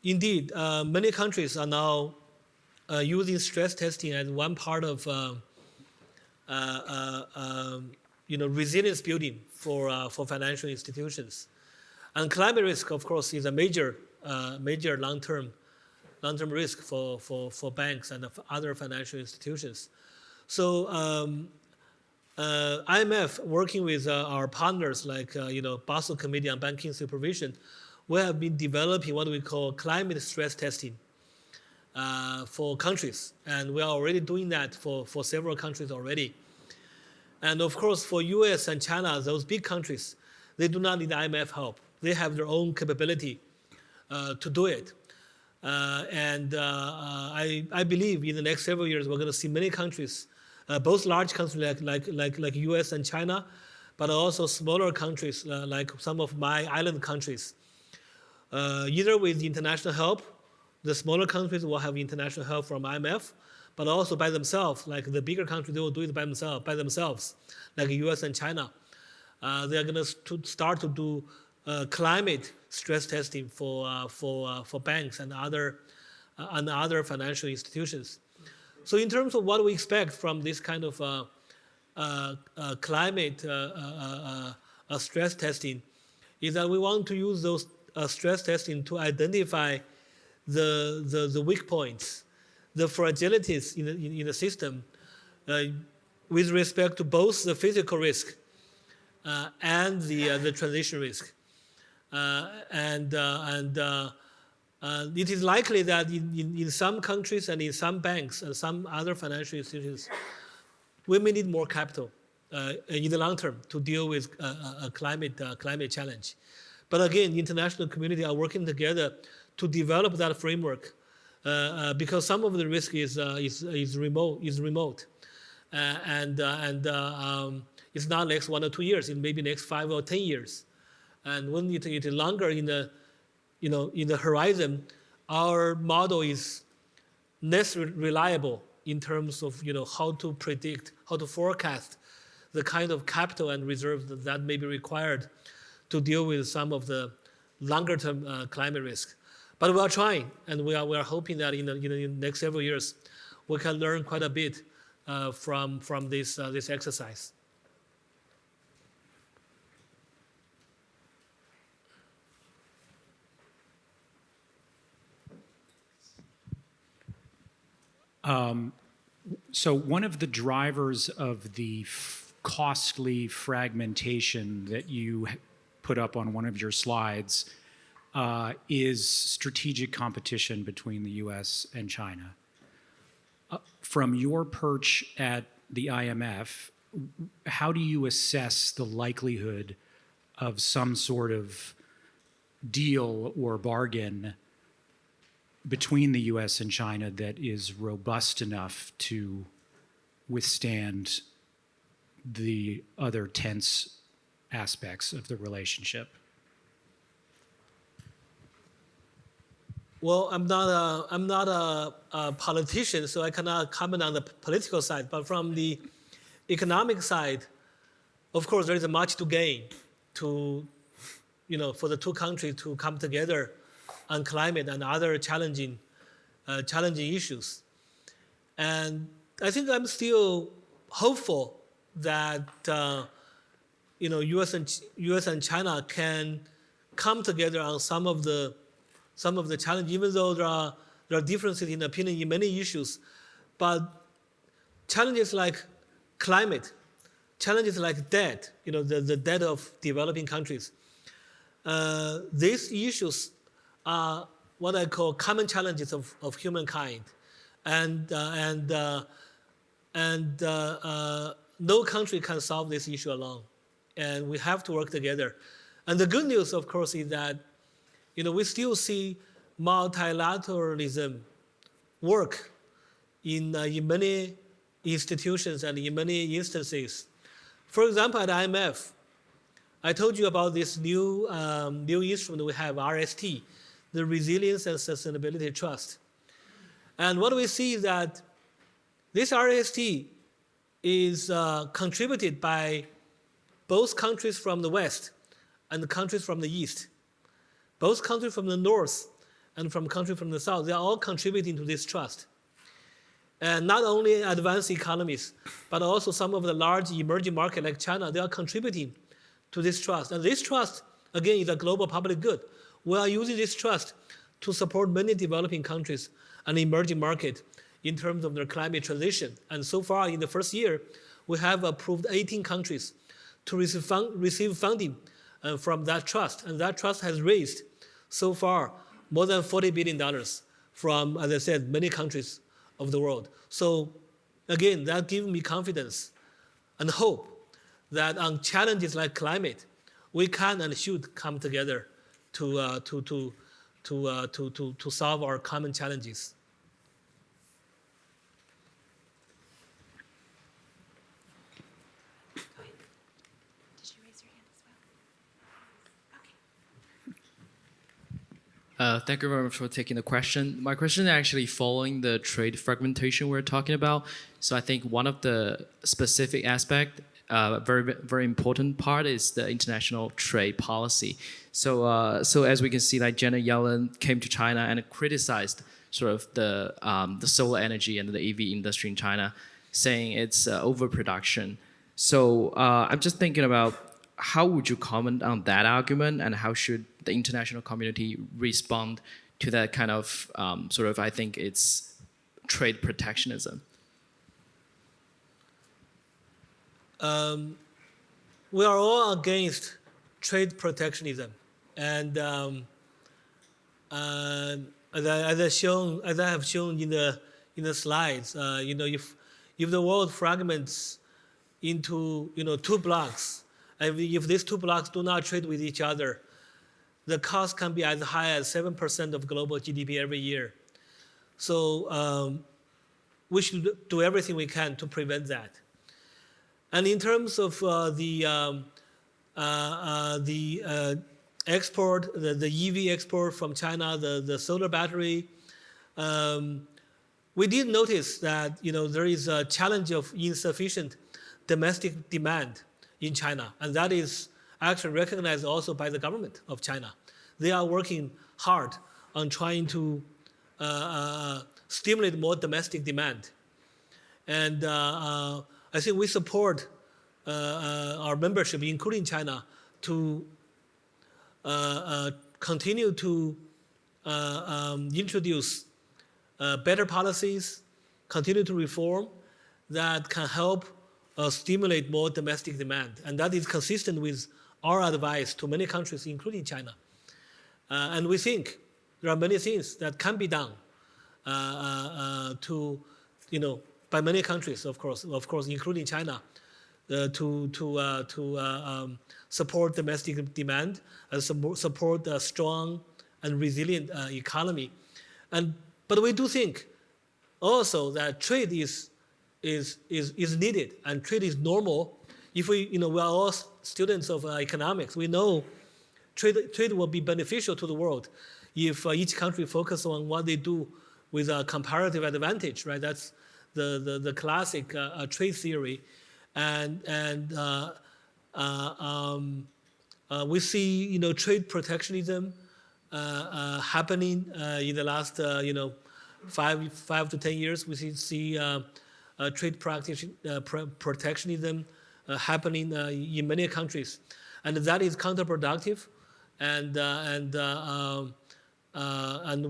Indeed, many countries are now using stress testing as one part of resilience building for financial institutions. And climate risk, of course, is a major long-term risk for banks and other financial institutions. So IMF, working with our partners like Basel Committee on Banking Supervision, we have been developing what we call climate stress testing for countries, and we are already doing that for several countries already. And of course, for US and China, those big countries, they do not need IMF help. They have their own capability to do it. I believe in the next several years, we're going to see many countries, both large countries like US and China, but also smaller countries like some of my island countries. Either with international help, the smaller countries will have international help from IMF, but also by themselves, like the bigger countries, they will do it by themselves, like US and China. They are going to start to do climate stress testing for banks and other financial institutions. So in terms of what we expect from this kind of climate stress testing, is that we want to use those stress testing to identify the weak points, the fragilities in the system, with respect to both the physical risk and the transition risk. It is likely that in some countries and in some banks and some other financial institutions, we may need more capital in the long term to deal with a climate challenge. But again, the international community are working together to develop that framework because some of the risk is remote, and it's not next 1 or 2 years. It may be next 5 or 10 years, and when it is longer in the horizon, our model is less reliable in terms of how to predict, how to forecast the kind of capital and reserves that may be required to deal with some of the longer term climate risk. But we are trying, and we are hoping that in the next several years, we can learn quite a bit from this exercise. So one of the drivers of the costly fragmentation that you put up on one of your slides is strategic competition between the US and China. From your perch at the IMF, how do you assess the likelihood of some sort of deal or bargain between the US and China that is robust enough to withstand the other tense aspects of the relationship? Well, I'm not a politician, so I cannot comment on the political side. But from the economic side, of course, there is much to gain for the two countries to come together on climate and other challenging issues. And I think I'm still hopeful that U.S. and China can come together on some of the challenges, even though there are differences in opinion in many issues. But challenges like climate, challenges like debt, the debt of developing countries, these issues are what I call common challenges of humankind, and no country can solve this issue alone, and we have to work together. And the good news, of course, is that we still see multilateralism work in many institutions and in many instances. For example, at IMF, I told you about this new instrument we have, RST, the Resilience and Sustainability Trust. And what we see is that this RST is contributed by both countries from the West and countries from the East. Both countries from the North and from countries from the South, they are all contributing to this trust. And not only advanced economies, but also some of the large emerging markets like China, they are contributing to this trust. And this trust, again, is a global public good. We are using this trust to support many developing countries and emerging markets in terms of their climate transition. And so far, in the first year, we have approved 18 countries to receive funding from that trust. And that trust has raised, so far, more than $40 billion from, as I said, many countries of the world. So, again, that gives me confidence and hope that on challenges like climate, we can and should come together to solve our common challenges. Did you raise your hand as well? Okay. Thank you very much for taking the question. My question is actually following the trade fragmentation we're talking about. So I think one of the specific aspect, very, very important part is the international trade policy. So as we can see, like Janet Yellen came to China and criticized sort of the solar energy and the EV industry in China, saying it's overproduction. So I'm just thinking about how would you comment on that argument, and how should the international community respond to that kind of I think it's trade protectionism? we are all against trade protectionism, and as I have shown in the slides, if the world fragments into two blocks, if these two blocks do not trade with each other, the cost can be as high as 7% of global GDP every year. So we should do everything we can to prevent that. And in terms of the export, the EV export from China, the solar battery, we did notice that there is a challenge of insufficient domestic demand in China, and that is actually recognized also by the government of China. They are working hard on trying to stimulate more domestic demand, and I think we support our membership, including China, to continue to introduce better policies, continue to reform that can help stimulate more domestic demand. And that is consistent with our advice to many countries, including China. And we think there are many things that can be done by many countries, of course, including China, to support domestic demand and support a strong and resilient economy. But we do think also that trade is needed, and trade is normal. If we are all students of economics, we know trade will be beneficial to the world if each country focuses on what they do with a comparative advantage, right? That's the classic trade theory, and we see trade protectionism happening in the last 5 to 10 years. We see trade protectionism happening in many countries, and that is counterproductive. And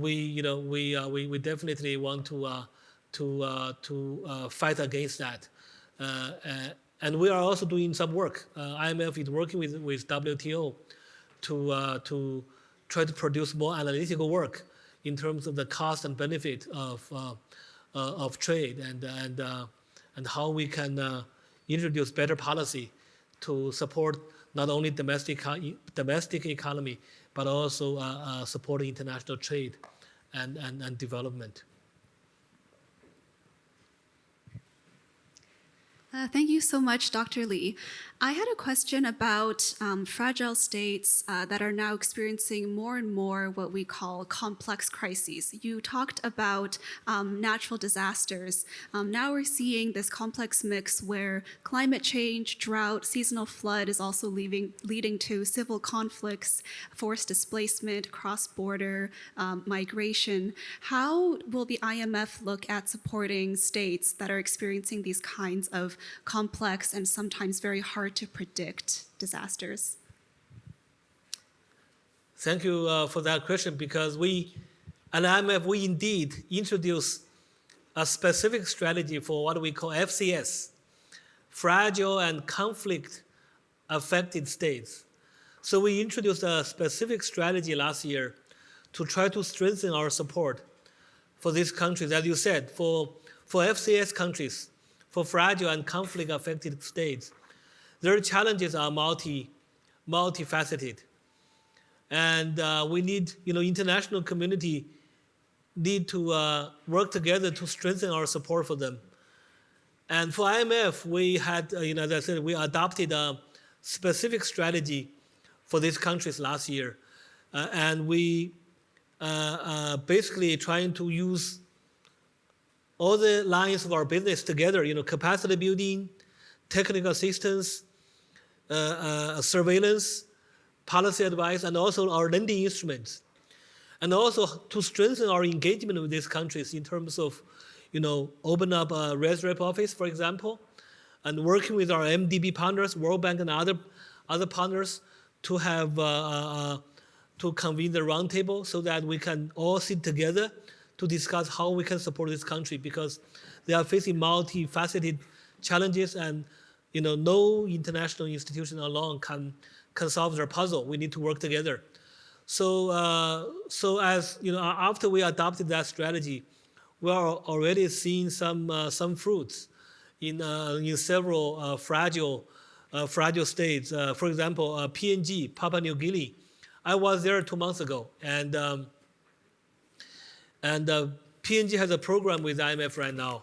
we definitely want to fight against that. And we are also doing some work. IMF is working with WTO to try to produce more analytical work in terms of the cost and benefit of trade, and how we can introduce better policy to support not only domestic economy, but also supporting international trade and development. Thank you so much, Dr. Li. I had a question about fragile states that are now experiencing more and more what we call complex crises. You talked about natural disasters. Now we're seeing this complex mix where climate change, drought, seasonal flood is also leading to civil conflicts, forced displacement, cross-border migration. How will the IMF look at supporting states that are experiencing these kinds of complex and sometimes very hard to predict disasters? Thank you for that question, because we indeed introduced a specific strategy for what we call FCS, fragile and conflict affected states. So we introduced a specific strategy last year to try to strengthen our support for these countries. As you said, for FCS countries, for fragile and conflict-affected states, their challenges are multifaceted, and we need, international community need to work together to strengthen our support for them. And for IMF, we had, as I said, we adopted a specific strategy for these countries last year, and we basically trying to use all the lines of our business together, capacity building, technical assistance, surveillance, policy advice, and also our lending instruments. And also to strengthen our engagement with these countries in terms of, open up a res rep office, for example, and working with our MDB partners, World Bank and other partners, to have to convene the roundtable so that we can all sit together to discuss how we can support this country, because they are facing multifaceted challenges, and no international institution alone can solve their puzzle. We need to work together. So, as after we adopted that strategy, we are already seeing some fruits in several fragile states. For example, PNG, Papua New Guinea. I was there 2 months ago, and PNG has a program with IMF right now.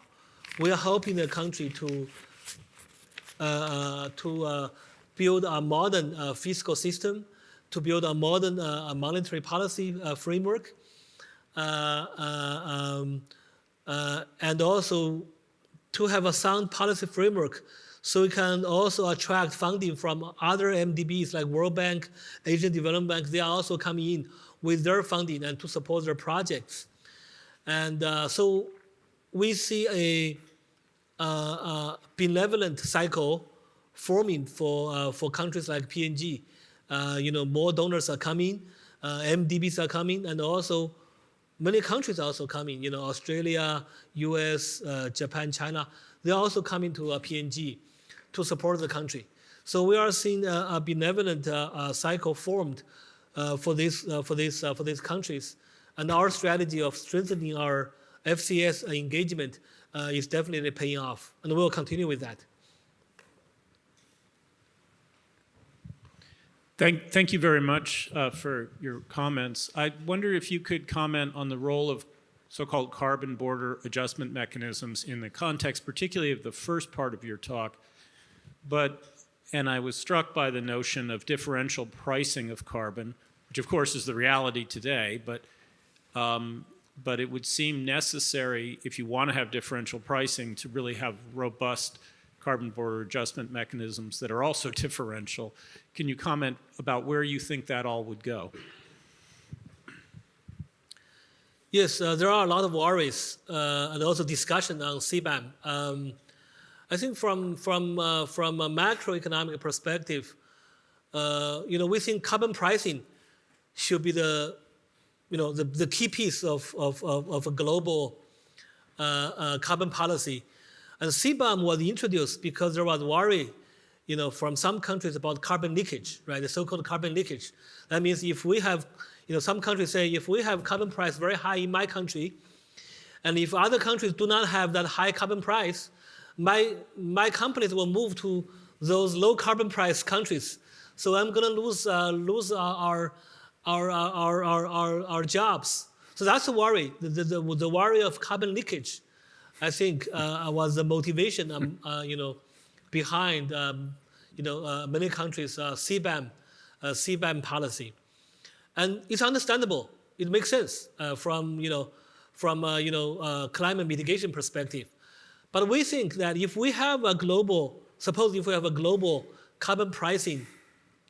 We are helping the country to build a modern fiscal system, to build a modern monetary policy framework, and also to have a sound policy framework so we can also attract funding from other MDBs like World Bank, Asian Development Bank. They are also coming in with their funding and to support their projects. And so we see a benevolent cycle forming for countries like PNG. More donors are coming, MDBs are coming, and also many countries are also coming. Australia, US, Japan, China, they are also coming to PNG to support the country. So we are seeing a benevolent cycle formed for these countries, and our strategy of strengthening our FCS engagement is definitely paying off, and we will continue with that. Thank you very much for your comments. I wonder if you could comment on the role of so-called carbon border adjustment mechanisms in the context, particularly of the first part of your talk. And I was struck by the notion of differential pricing of carbon, which of course is the reality today, but it would seem necessary, if you want to have differential pricing, to really have robust carbon border adjustment mechanisms that are also differential. Can you comment about where you think that all would go? Yes, there are a lot of worries and also discussion on CBAM. I think from a macroeconomic perspective, we think carbon pricing should be the key piece of a global carbon policy. And CBAM was introduced because there was worry, from some countries about carbon leakage, right? The so-called carbon leakage. That means if we have, some countries say, if we have carbon price very high in my country, and if other countries do not have that high carbon price, my companies will move to those low carbon price countries. So I'm going to lose our jobs. So that's the worry, the worry of carbon leakage. I think was the motivation, behind many countries' CBAM policy, and it's understandable. It makes sense from climate mitigation perspective. But we think that if we have a global carbon pricing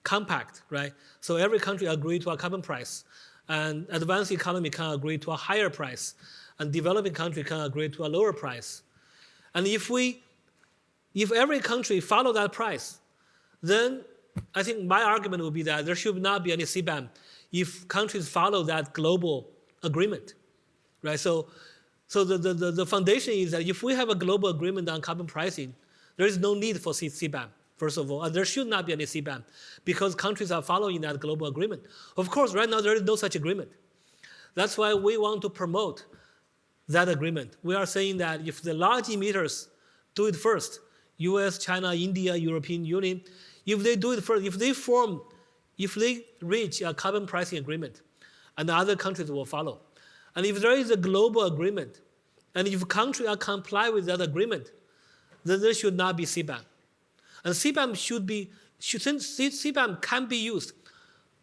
compact, right? So every country agree to a carbon price, and advanced economy can agree to a higher price, and developing country can agree to a lower price. And if every country follow that price, then I think my argument would be that there should not be any CBAM if countries follow that global agreement, right? So the foundation is that if we have a global agreement on carbon pricing, there is no need for CBAM, first of all, and there should not be any CBAM because countries are following that global agreement. Of course, right now there is no such agreement. That's why we want to promote that agreement. We are saying that if the large emitters do it first, US, China, India, European Union, if they do it first, if they reach a carbon pricing agreement, and the other countries will follow. And if there is a global agreement, and if countries are comply with that agreement, then there should not be CBAM. And CBAM CBAM can be used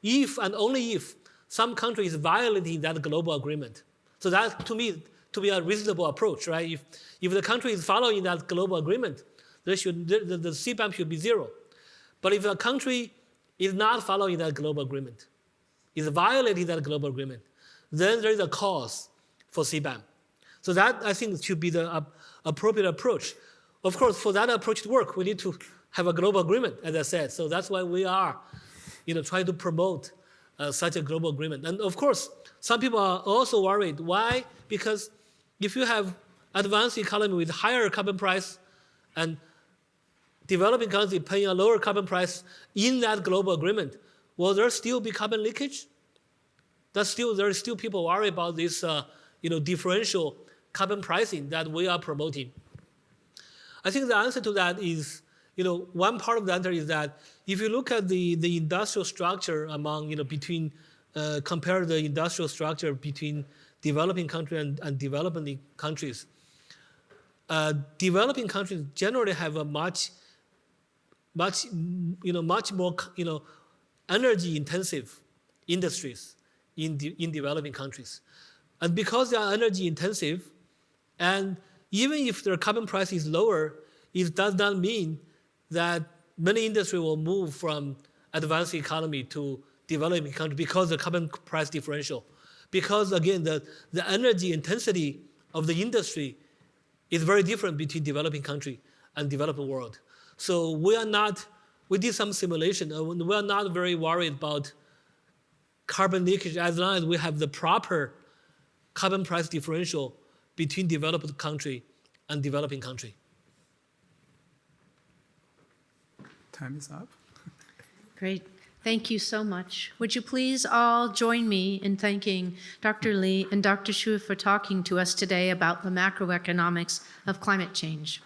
if and only if some country is violating that global agreement. So that, to me, to be a reasonable approach, right? If the country is following that global agreement, the CBAM should be zero. But if a country is not following that global agreement, is violating that global agreement, then there is a cause for CBAM. So that, I think, should be the appropriate approach. Of course, for that approach to work, we need to have a global agreement, as I said. So that's why we are trying to promote such a global agreement. And of course, some people are also worried. Why? Because if you have advanced economy with higher carbon price and developing countries paying a lower carbon price in that global agreement, will there still be carbon leakage? There are still people worry about this differential carbon pricing that we are promoting. I think the answer to that is, one part of the answer is that if you look at the industrial structure among, compare the industrial structure between developing countries and developing countries, developing countries generally have a much more, energy-intensive industries in developing countries. And because they are energy-intensive, and even if their carbon price is lower, it does not mean that many industries will move from advanced economy to developing country because the carbon price differential. Because again, the energy intensity of the industry is very different between developing country and developing world. So we did some simulation, and we are not very worried about carbon leakage as long as we have the proper carbon price differential between developed country and developing country. Time is up. Great. Thank you so much. Would you please all join me in thanking Dr. Li and Dr. Xu for talking to us today about the macroeconomics of climate change.